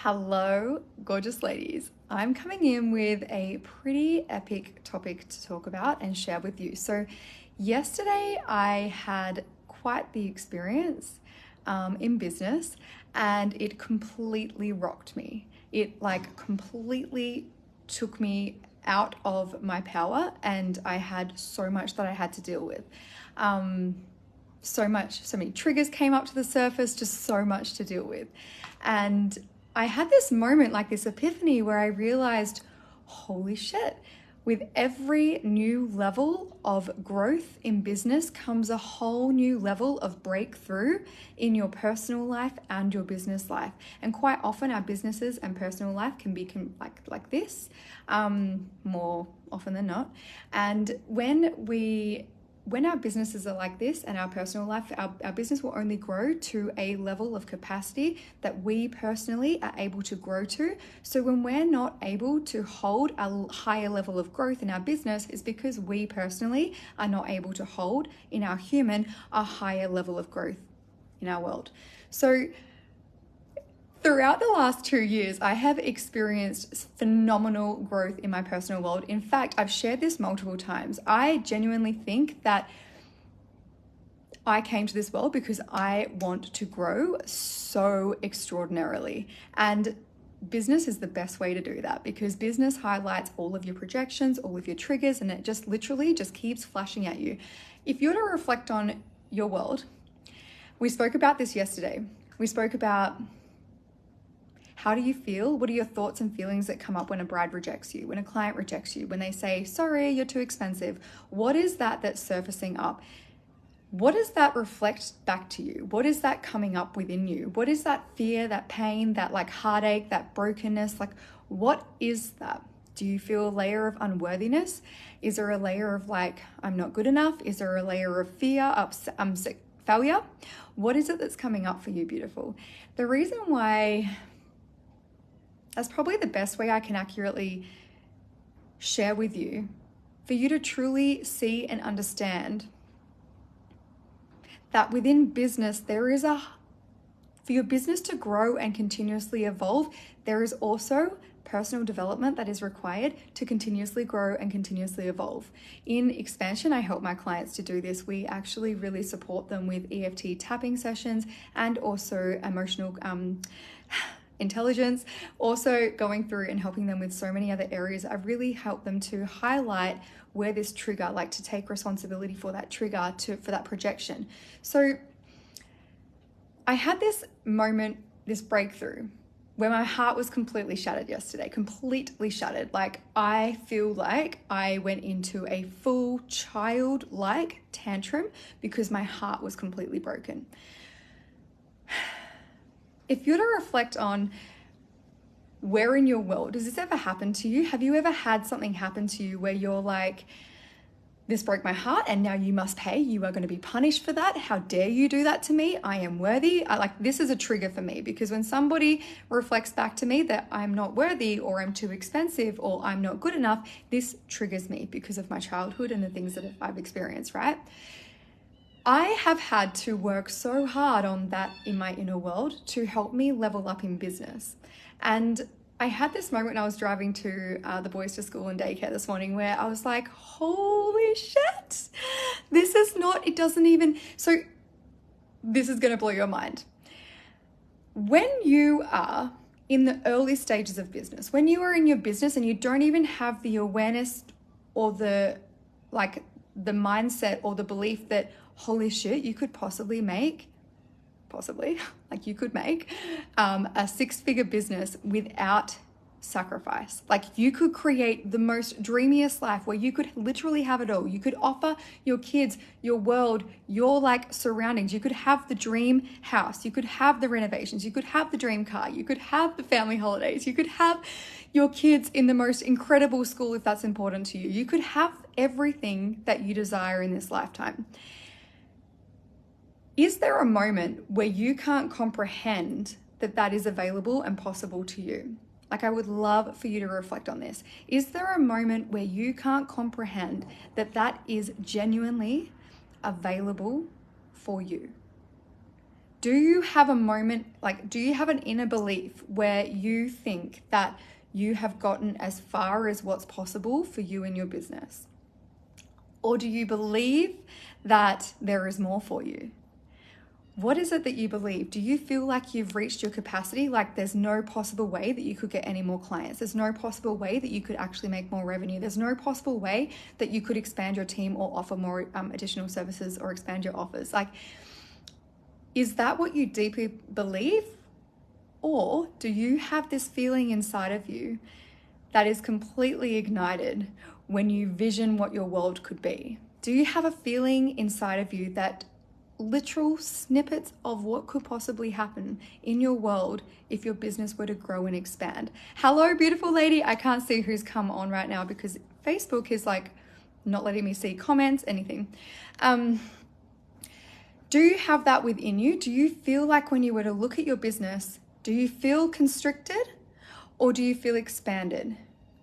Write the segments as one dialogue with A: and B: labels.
A: Hello, gorgeous ladies. I'm coming in with a pretty epic topic to talk about and share with you. So, yesterday I had quite the experience in business and it completely rocked me. It completely took me out of my power and I had so much that I had to deal with. So many triggers came up to the surface, just so much to deal with. And I had this moment, like this epiphany, where I realized, holy shit, with every new level of growth in business comes a whole new level of breakthrough in your personal life and your business life. And quite often our businesses and personal life can be like this, more often than not. And when our businesses are like this and our personal life, our business will only grow to a level of capacity that we personally are able to grow to. So when we're not able to hold a higher level of growth in our business, is because we personally are not able to hold in our human a higher level of growth in our world. So throughout the last 2 years, I have experienced phenomenal growth in my personal world. In fact, I've shared this multiple times. I genuinely think that I came to this world because I want to grow so extraordinarily. And business is the best way to do that because business highlights all of your projections, all of your triggers, and it just literally just keeps flashing at you. If you're to reflect on your world, we spoke about this yesterday. We spoke about how do you feel? What are your thoughts and feelings that come up when a bride rejects you, when a client rejects you, when they say, sorry, you're too expensive? What is that that's surfacing up? What does that reflect back to you? What is that coming up within you? What is that fear, that pain, that heartache, that brokenness? What is that? Do you feel a layer of unworthiness? Is there a layer of I'm not good enough? Is there a layer of fear, failure? What is it that's coming up for you, beautiful? The reason why, that's probably the best way I can accurately share with you, for you to truly see and understand that within business, for your business to grow and continuously evolve, there is also personal development that is required to continuously grow and continuously evolve. In expansion, I help my clients to do this. We actually really support them with EFT tapping sessions and also emotional intelligence, also going through and helping them with so many other areas. I really help them to highlight where this trigger, to take responsibility for that trigger, for that projection. So I had this moment, this breakthrough, where my heart was completely shattered yesterday, completely shattered. I feel like I went into a full childlike tantrum because my heart was completely broken. If you're to reflect on where in your world, does this ever happen to you? Have you ever had something happen to you where you're like, this broke my heart and now you must pay. You are going to be punished for that. How dare you do that to me? I am worthy. This is a trigger for me because when somebody reflects back to me that I'm not worthy or I'm too expensive or I'm not good enough, this triggers me because of my childhood and the things that I've experienced, right? I have had to work so hard on that in my inner world to help me level up in business. And I had this moment when I was driving to the boys to school and daycare this morning where I was like, holy shit, this is going to blow your mind. When you are in the early stages of business, when you are in your business and you don't even have the awareness or the mindset or the belief that, holy shit, you could possibly make a six-figure business without sacrifice. You could create the most dreamiest life where you could literally have it all. You could offer your kids, your world, your surroundings. You could have the dream house. You could have the renovations. You could have the dream car. You could have the family holidays. You could have your kids in the most incredible school if that's important to you. You could have everything that you desire in this lifetime. Is there a moment where you can't comprehend that that is available and possible to you? I would love for you to reflect on this. Is there a moment where you can't comprehend that that is genuinely available for you? Do you have a moment, like, do you have an inner belief where you think that you have gotten as far as what's possible for you in your business? Or do you believe that there is more for you? What is it that you believe? Do you feel like you've reached your capacity? Like there's no possible way that you could get any more clients. There's no possible way that you could actually make more revenue. There's no possible way that you could expand your team or offer more additional services or expand your offers. Like, is that what you deeply believe? Or do you have this feeling inside of you that is completely ignited when you vision what your world could be? Do you have a feeling inside of you that literal snippets of what could possibly happen in your world if your business were to grow and expand? Hello, beautiful lady. I can't see who's come on right now because Facebook is like not letting me see comments, anything. Do you have that within you? Do you feel like when you were to look at your business, do you feel constricted or do you feel expanded?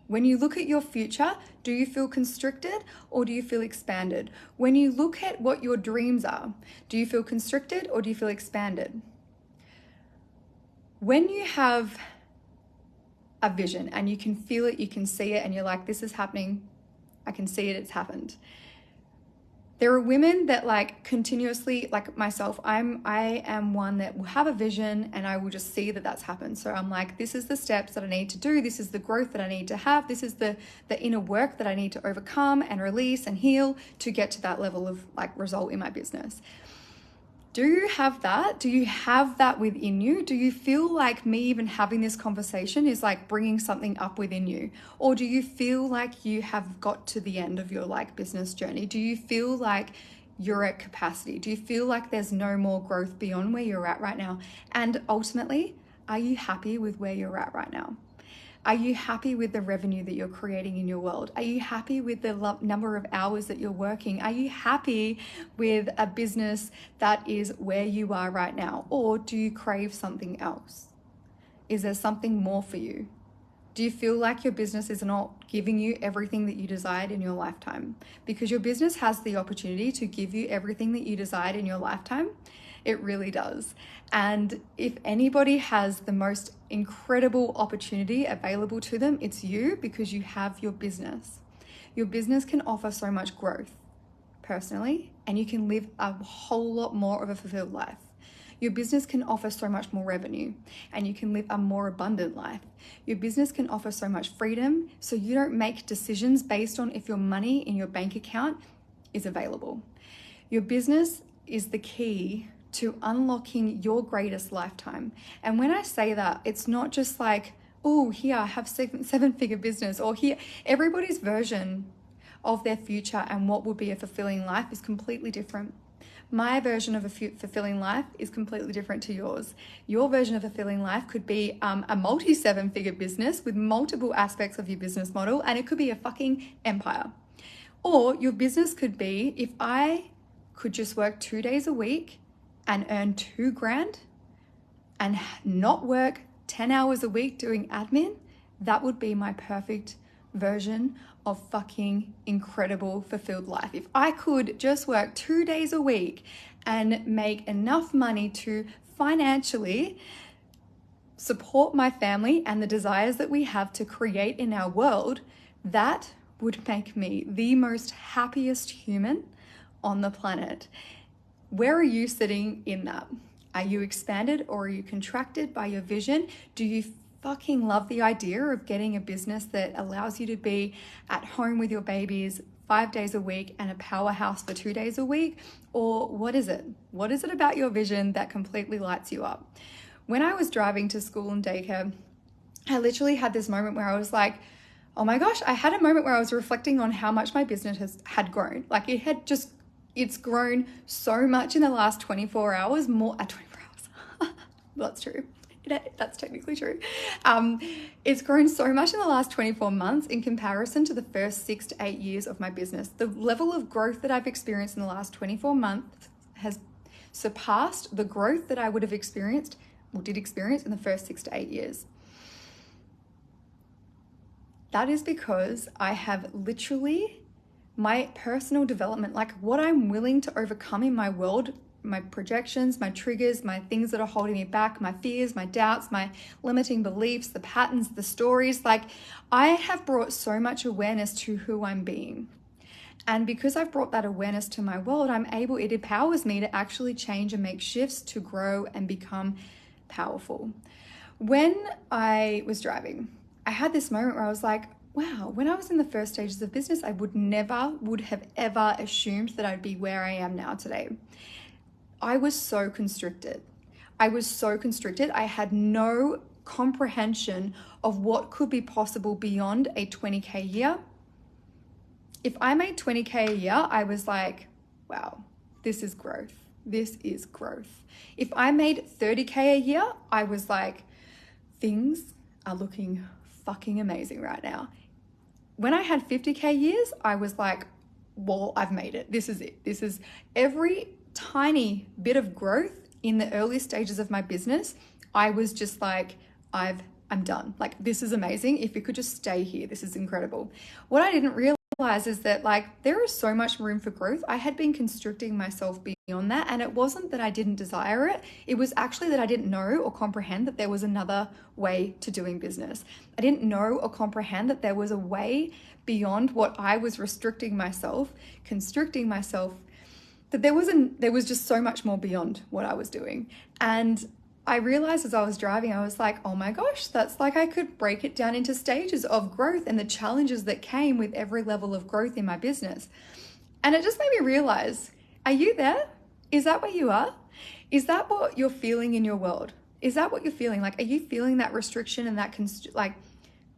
A: When you look at your future, do you feel constricted or do you feel expanded? When you look at what your dreams are, do you feel constricted or do you feel expanded? When you have a vision and you can feel it, you can see it, and you're like, this is happening, I can see it, it's happened. There are women that like continuously, like myself, I am one that will have a vision and I will just see that that's happened. So I'm like, this is the steps that I need to do. This is the growth that I need to have. This is the inner work that I need to overcome and release and heal to get to that level of like result in my business. Do you have that? Do you have that within you? Do you feel like me even having this conversation is like bringing something up within you? Or do you feel like you have got to the end of your like business journey? Do you feel like you're at capacity? Do you feel like there's no more growth beyond where you're at right now? And ultimately, are you happy with where you're at right now? Are you happy with the revenue that you're creating in your world? Are you happy with the number of hours that you're working? Are you happy with a business that is where you are right now? Or do you crave something else? Is there something more for you? Do you feel like your business is not giving you everything that you desired in your lifetime? Because your business has the opportunity to give you everything that you desired in your lifetime. It really does. And if anybody has the most incredible opportunity available to them, it's you, because you have your business. Your business can offer so much growth personally, and you can live a whole lot more of a fulfilled life. Your business can offer so much more revenue and you can live a more abundant life. Your business can offer so much freedom, so you don't make decisions based on if your money in your bank account is available. Your business is the key to unlocking your greatest lifetime. And when I say that, it's not just like, oh, here, I have seven-figure business, or here, everybody's version of their future and what would be a fulfilling life is completely different. My version of a fulfilling life is completely different to yours. Your version of a fulfilling life could be a multi-seven-figure business with multiple aspects of your business model, and it could be a fucking empire. Or your business could be, if I could just work 2 days a week and earn $2,000 and not work 10 hours a week doing admin, that would be my perfect version of fucking incredible fulfilled life. If I could just work 2 days a week and make enough money to financially support my family and the desires that we have to create in our world, that would make me the most happiest human on the planet. Where are you sitting in that? Are you expanded or are you contracted by your vision? Do you fucking love the idea of getting a business that allows you to be at home with your babies 5 days a week and a powerhouse for 2 days a week? Or what is it? What is it about your vision that completely lights you up? When I was driving to school and daycare, I literally had this moment where I was like, oh my gosh, I had a moment where I was reflecting on how much my business had grown. Like it's grown so much in the last 24 hours, 24 hours. That's true. That's technically true. It's grown so much in the last 24 months in comparison to the first 6 to 8 years of my business. The level of growth that I've experienced in the last 24 months has surpassed the growth that I would have experienced or did experience in the first 6 to 8 years. That is because I have literally my personal development, like what I'm willing to overcome in my world, my projections, my triggers, my things that are holding me back, my fears, my doubts, my limiting beliefs, the patterns, the stories. Like, I have brought so much awareness to who I'm being. And because I've brought that awareness to my world, it empowers me to actually change and make shifts to grow and become powerful. When I was driving, I had this moment where I was like, wow, when I was in the first stages of business, I would have ever assumed that I'd be where I am now today. I was so constricted. I had no comprehension of what could be possible beyond a 20K year. If I made 20K a year, I was like, wow, this is growth. If I made 30K a year, I was like, things are looking fucking amazing right now. When I had 50K years, I was like, well, I've made it. This is it. This is every tiny bit of growth in the early stages of my business. I was just like, I'm done. Like, this is amazing. If it could just stay here, this is incredible. What I didn't realize is that, like, there is so much room for growth. I had been constricting myself beyond that, and it wasn't that I didn't desire it. It was actually that I didn't know or comprehend that there was another way to doing business. I didn't know or comprehend that there was a way beyond what I was constricting myself, that there was just so much more beyond what I was doing. And I realized as I was driving, I was like, oh my gosh, that's like, I could break it down into stages of growth and the challenges that came with every level of growth in my business. And it just made me realize, are you there? Is that where you are? Is that what you're feeling in your world? Is that what you're feeling? Like, are you feeling that restriction and that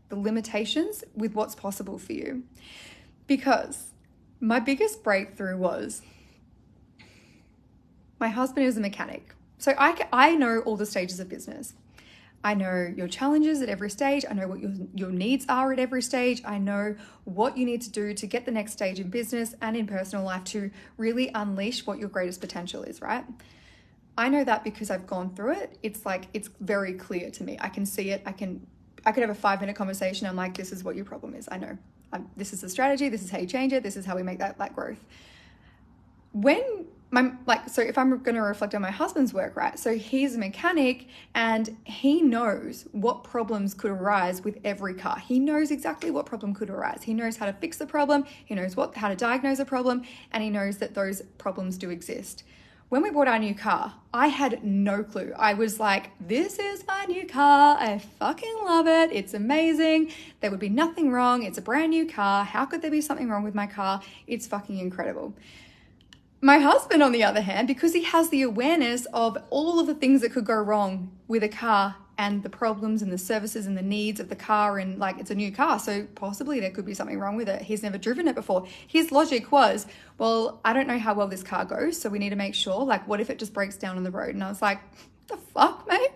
A: the limitations with what's possible for you? Because my biggest breakthrough was, my husband is a mechanic. So I know all the stages of business. I know your challenges at every stage. I know what your needs are at every stage. I know what you need to do to get the next stage in business and in personal life to really unleash what your greatest potential is, right? I know that because I've gone through it. It's very clear to me. I can see it. I could have a 5-minute conversation. I'm like, this is what your problem is. I know. This is the strategy. This is how you change it. This is how we make that growth. So if I'm going to reflect on my husband's work, right? So he's a mechanic and he knows what problems could arise with every car. He knows exactly what problem could arise. He knows how to fix the problem. He knows how to diagnose a problem, and he knows that those problems do exist. When we bought our new car, I had no clue. I was like, this is my new car. I fucking love it. It's amazing. There would be nothing wrong. It's a brand new car. How could there be something wrong with my car? It's fucking incredible. My husband, on the other hand, because he has the awareness of all of the things that could go wrong with a car and the problems and the services and the needs of the car, and it's a new car, so possibly there could be something wrong with it. He's never driven it before. His logic was, well, I don't know how well this car goes, so we need to make sure, what if it just breaks down on the road? And I was like, the fuck, mate?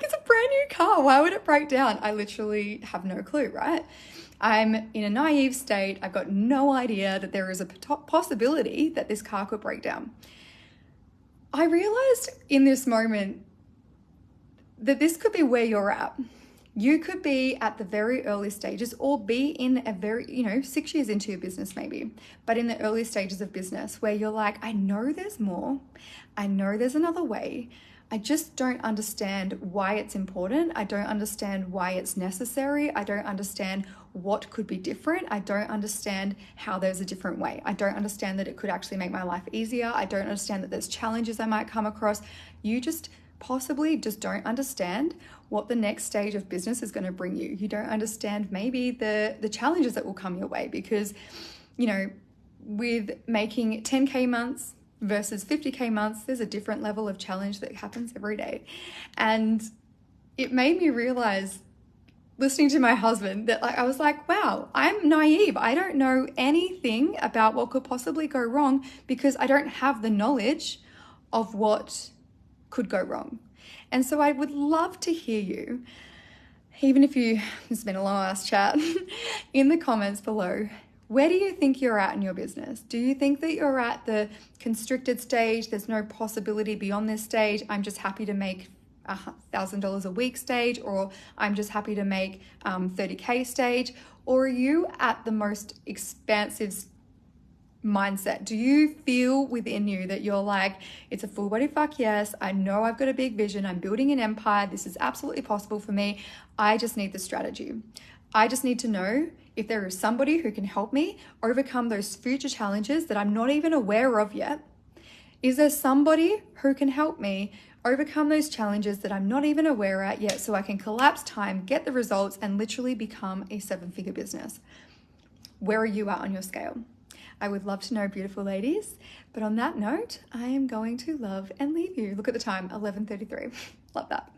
A: It's a brand new car. Why would it break down? I literally have no clue, right? I'm in a naive state. I've got no idea that there is a possibility that this car could break down. I realized in this moment that this could be where you're at. You could be at the very early stages, or be in a very, 6 years into your business maybe, but in the early stages of business where you're like, I know there's more. I know there's another way. I just don't understand why it's important. I don't understand why it's necessary. I don't understand what could be different. I don't understand how there's a different way. I don't understand that it could actually make my life easier. I don't understand that there's challenges I might come across. You just possibly just don't understand what the next stage of business is going to bring you. You don't understand maybe the challenges that will come your way, because, with making 10K months versus 50K months, there's a different level of challenge that happens every day. And it made me realize, listening to my husband, that I was like, wow, I'm naive. I don't know anything about what could possibly go wrong because I don't have the knowledge of what could go wrong. And so I would love to hear you, even if it's been a long ass chat, in the comments below. Where do you think you're at in your business? Do you think that you're at the constricted stage? There's no possibility beyond this stage. I'm just happy to make $1,000 a week stage, or I'm just happy to make 30K stage? Or are you at the most expansive mindset? Do you feel within you that you're like, it's a full body fuck yes, I know I've got a big vision, I'm building an empire, this is absolutely possible for me, I just need the strategy. I just need to know if there is somebody who can help me overcome those future challenges that I'm not even aware of yet. Is there somebody who can help me overcome those challenges that I'm not even aware at yet, so I can collapse time, get the results, and literally become a 7-figure business? Where are you at on your scale? I would love to know, beautiful ladies. But on that note, I am going to love and leave you. Look at the time, 11:33. Love that.